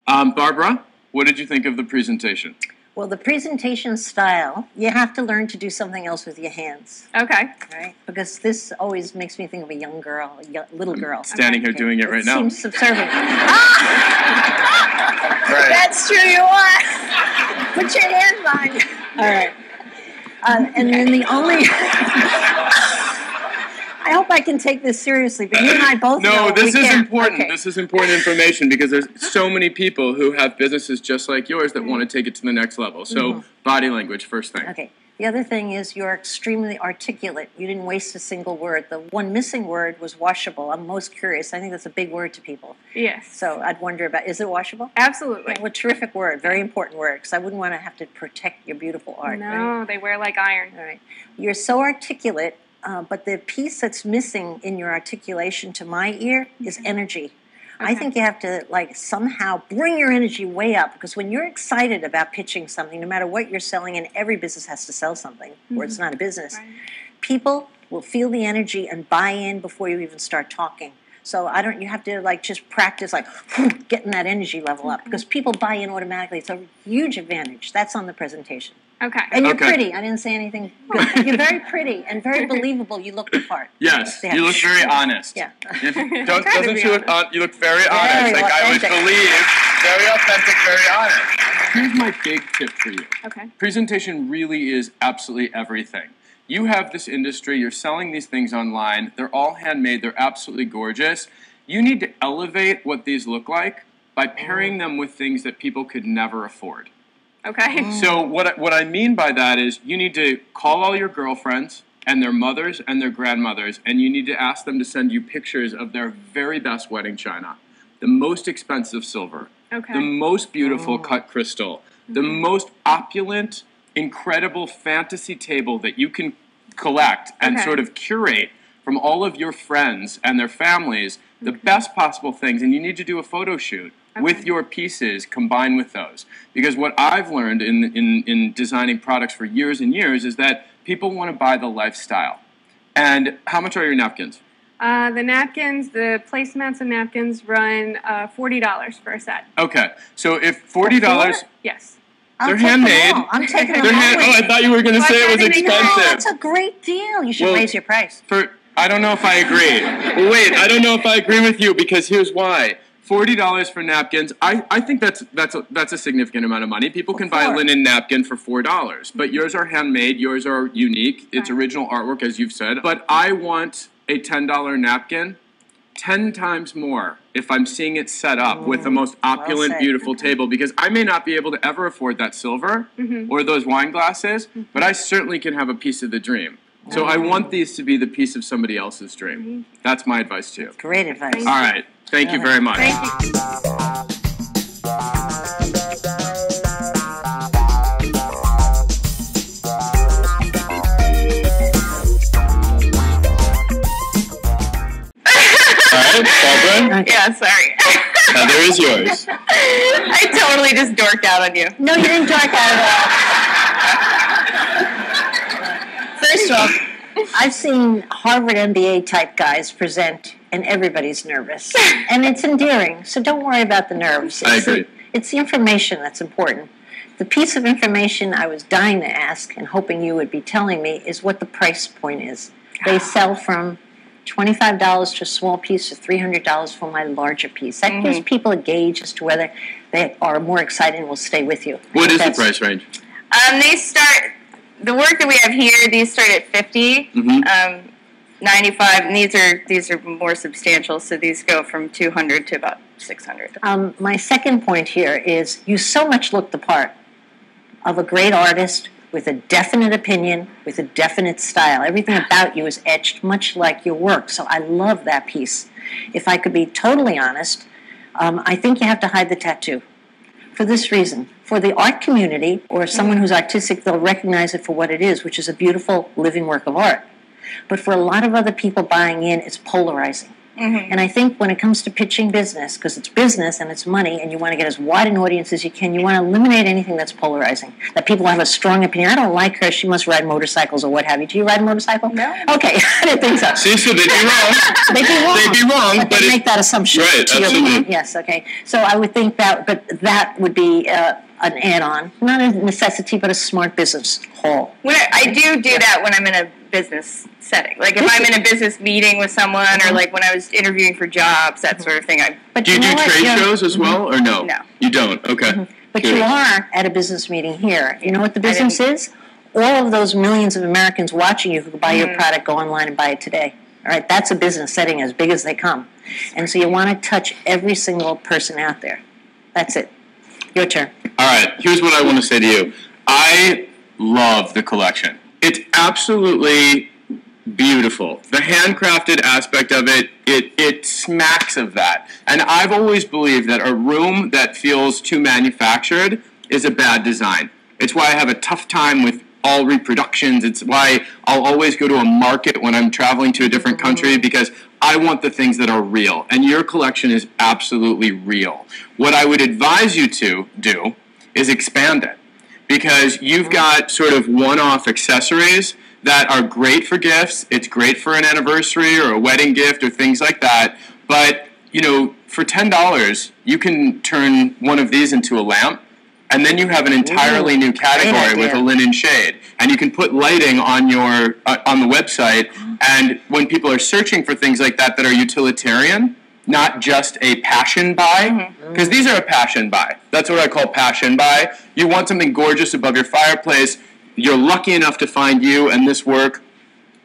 Barbara, what did you think of the presentation? Well, the presentation style, you have to learn to do something else with your hands. Okay. Right? Because this always makes me think of a young girl, little girl. Standing here doing it right now. Seems subservient. Right. That's true, you are. Put your hands on. All right. And then the only... I hope I can take this seriously, but you and I both know this we is can't. important. Okay. This is important information because there's so many people who have businesses just like yours that want to take it to the next level. So body language, first thing. Okay. The other thing is you're extremely articulate. You didn't waste a single word. The one missing word was washable. I'm most curious. I think that's a big word to people. Yes. So I'd wonder about, is it washable? Absolutely. Yeah, well, terrific word. Very important word, because I wouldn't want to have to protect your beautiful art. No, right? they wear like iron. All right. You're so articulate, but the piece that's missing in your articulation to my ear is energy. I think you have to somehow bring your energy way up, because when you're excited about pitching something, no matter what you're selling, and every business has to sell something or it's not a business, people will feel the energy and buy in before you even start talking. So you have to just practice getting that energy level up, because people buy in automatically. It's a huge advantage. That's on the presentation. Okay. And you're pretty. I didn't say anything good. You're very pretty and very believable. You look the part. Yes, you look very honest. Yeah. Doesn't she look you look very honest. Very I always authentic. believe. Very authentic, very honest. Here's my big tip for you. Okay. Presentation really is absolutely everything. You have this industry, you're selling these things online, they're all handmade, they're absolutely gorgeous. You need to elevate what these look like by pairing them with things that people could never afford. Okay. So what I mean by that is you need to call all your girlfriends and their mothers and their grandmothers, and you need to ask them to send you pictures of their very best wedding china, the most expensive silver, the most beautiful cut crystal, the most opulent, incredible fantasy table that you can collect and sort of curate from all of your friends and their families, the best possible things, and you need to do a photo shoot with your pieces combined with those. Because what I've learned in designing products for years and years is that people want to buy the lifestyle. And how much are your napkins? The napkins, the placemats of napkins run $40 for a set. Okay, so if $40... Yes. They're handmade. I'm taking them all. I thought you were going to say it was expensive. No, that's a great deal. You should raise your price. I don't know if I agree. Well, wait, I don't know if I agree with you, because here's why. $40 for napkins. I think that's a significant amount of money. People can buy a linen napkin for $4, but yours are handmade. Yours are unique. It's original artwork, as you've said. But I want a $10 napkin 10 times more if I'm seeing it set up with the most opulent, beautiful table, because I may not be able to ever afford that silver or those wine glasses, but I certainly can have a piece of the dream. So I want these to be the piece of somebody else's dream. That's my advice to you. Great advice. All right. Thank you very much. Thank you. All right, Barbara. Yeah, sorry. Heather is yours. I totally just dorked out on you. No, you didn't dark out at all. First of all, I've seen Harvard MBA type guys present, and everybody's nervous. And it's endearing, so don't worry about the nerves. I agree. It's the information that's important. The piece of information I was dying to ask and hoping you would be telling me is what the price point is. They sell from $25 to a small piece to $300 for my larger piece. That gives people a gauge as to whether they are more excited and will stay with you. What is the price range? They start, the work that we have here, these start at 50, 95, and these are more substantial, so these go from 200 to about 600. My second point here is you so much look the part of a great artist with a definite opinion, with a definite style. Everything about you is etched much like your work, so I love that piece. If I could be totally honest, I think you have to hide the tattoo. For this reason, for the art community or someone who's artistic, they'll recognize it for what it is, which is a beautiful living work of art. But for a lot of other people buying in, it's polarizing. And I think when it comes to pitching business, because it's business and it's money, and you want to get as wide an audience as you can, you want to eliminate anything that's polarizing, that people have a strong opinion. I don't like her, she must ride motorcycles or what have you. Do you ride a motorcycle? No. Okay, I didn't think so. See, so they'd be wrong. They'd be wrong. They'd be wrong, but they make that assumption. Right, to your absolutely. point. Yes, okay. So I would think that, but that would be an add-on, not a necessity, but a smart business haul. I do that when I'm in a business setting. Like if I'm in a business meeting with someone, or like when I was interviewing for jobs, that sort of thing. But Do you do know what? trade You're- shows as well, or no? No. You don't? Okay. But you are at a business meeting here. You know what the I business didn't- is? All of those millions of Americans watching you who could buy your product, go online and buy it today. All right, that's a business setting as big as they come. And so you want to touch every single person out there. That's it. Your turn. All right, here's what I want to say to you. I love the collection. It's absolutely beautiful. The handcrafted aspect of it smacks of that. And I've always believed that a room that feels too manufactured is a bad design. It's why I have a tough time with all reproductions. It's why I'll always go to a market when I'm traveling to a different country, because I want the things that are real. And your collection is absolutely real. What I would advise you to do is expand it, because you've got sort of one-off accessories that are great for gifts. It's great for an anniversary or a wedding gift or things like that. But, you know, for $10, you can turn one of these into a lamp, and then you have an entirely new category with a linen shade. And you can put lighting on your on the website, and when people are searching for things like that that are utilitarian, not just a passion buy, because these are a passion buy. That's what I call passion buy. You want something gorgeous above your fireplace. You're lucky enough to find you and this work.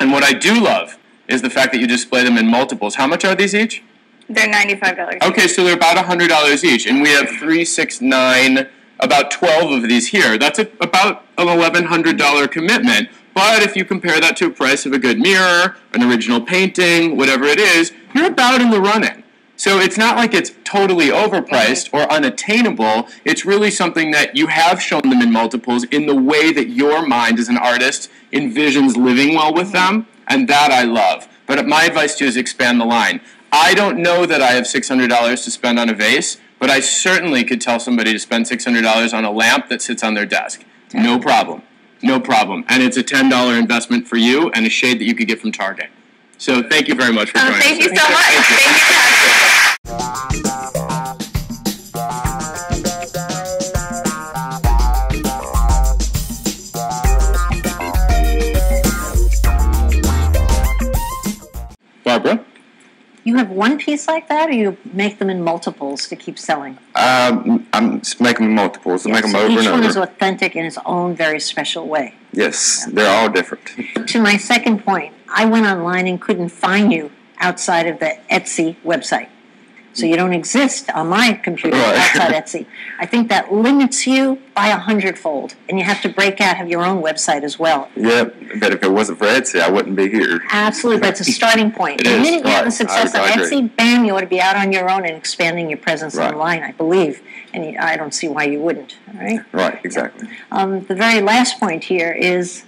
And what I do love is the fact that you display them in multiples. How much are these each? They're $95. Okay, so they're about $100 each. And we have 3, 6, 9, about 12 of these here. That's about an $1,100 commitment. But if you compare that to a price of a good mirror, an original painting, whatever it is, you're about in the running. So it's not like it's totally overpriced or unattainable. It's really something that you have shown them in multiples in the way that your mind as an artist envisions living well with them, and that I love. But my advice to you is expand the line. I don't know that I have $600 to spend on a vase, but I certainly could tell somebody to spend $600 on a lamp that sits on their desk. No problem. No problem. And it's a $10 investment for you and a shade that you could get from Target. So thank you very much for joining us. Thank you so much. Thank you, Patrick. Barbara? You have one piece like that, or you make them in multiples to keep selling? I'm just making multiples. I make them So over each and one is over. authentic in its own very special way. Yes, they're all different. To my second point, I went online and couldn't find you outside of the Etsy website. So you don't exist on my computer Right. outside Etsy. I think that limits you by 100-fold, and you have to break out, have your own website as well. Yep, but if it wasn't for Etsy, I wouldn't be here. Absolutely, but it's a starting point. It The is, minute you have the right. success on I agree. Etsy, bam, you ought to be out on your own and expanding your presence Right. online, I believe. And I don't see why you wouldn't, all right? Right, exactly. The very last point here is,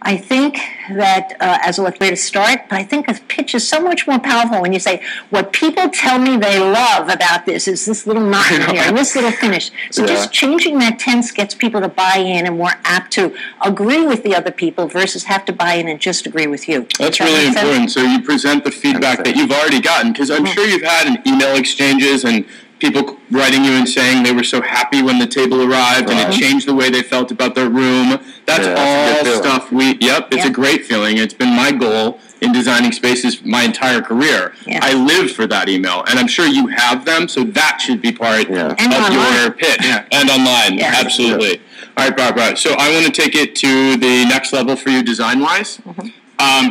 I think that as a way to start, but I think a pitch is so much more powerful when you say, what people tell me they love about this is this little knot in here and this little finish. So Yeah. just changing that tense gets people to buy in and more apt to agree with the other people versus have to buy in and just agree with you. That's Does that really make sense? important. So you present the feedback that you've already gotten, because I'm sure you've had email exchanges and people writing you and saying they were so happy when the table arrived and it Right. changed the way they felt about their room. That's Yeah, that's a all good feeling. stuff it's Yeah. a great feeling. It's been my goal in designing spaces my entire career. Yeah. I live for that email, and I'm sure you have them, so that should be part Yeah. And of your online. pitch. And online, Yeah. absolutely. All right, Barbara, so I want to take it to the next level for you design-wise.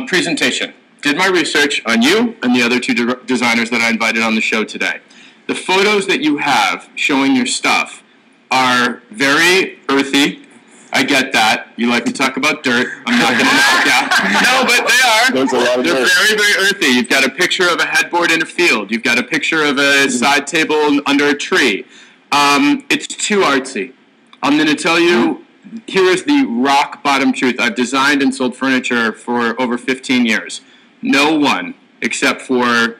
Presentation. Did my research on you and the other two designers that I invited on the show today. The photos that you have showing your stuff are very earthy. I get that. You like to talk about dirt. I'm not going to knock you. No, but they are. There's a lot of They're dirt. very, very earthy. You've got a picture of a headboard in a field. You've got a picture of a side table under a tree. It's too artsy. I'm going to tell you, here is the rock bottom truth. I've designed and sold furniture for over 15 years. No one, except for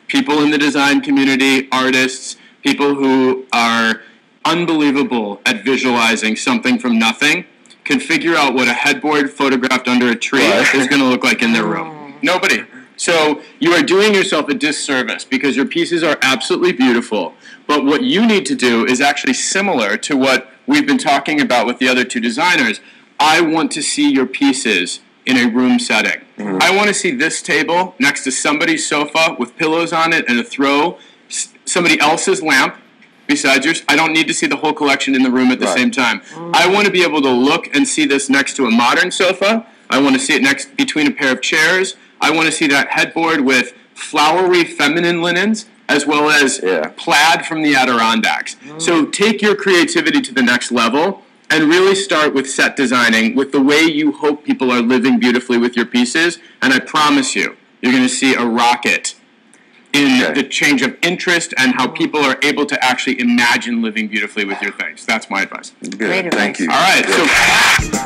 people in the design community, artists, people who are unbelievable at visualizing something from nothing can figure out what a headboard photographed under a tree is going to look like in their room. Nobody. So you are doing yourself a disservice because your pieces are absolutely beautiful. But what you need to do is actually similar to what we've been talking about with the other two designers. I want to see your pieces in a room setting. I want to see this table next to somebody's sofa with pillows on it and a throw, somebody else's lamp besides yours. I don't need to see the whole collection in the room at the same time. I want to be able to look and see this next to a modern sofa. I want to see it next between a pair of chairs. I want to see that headboard with flowery feminine linens as well as plaid from the Adirondacks. So take your creativity to the next level and really start with set designing with the way you hope people are living beautifully with your pieces. And I promise you, you're going to see a rocket in the change of interest and how people are able to actually imagine living beautifully with your things. That's my advice. Good. Thank you. All right. So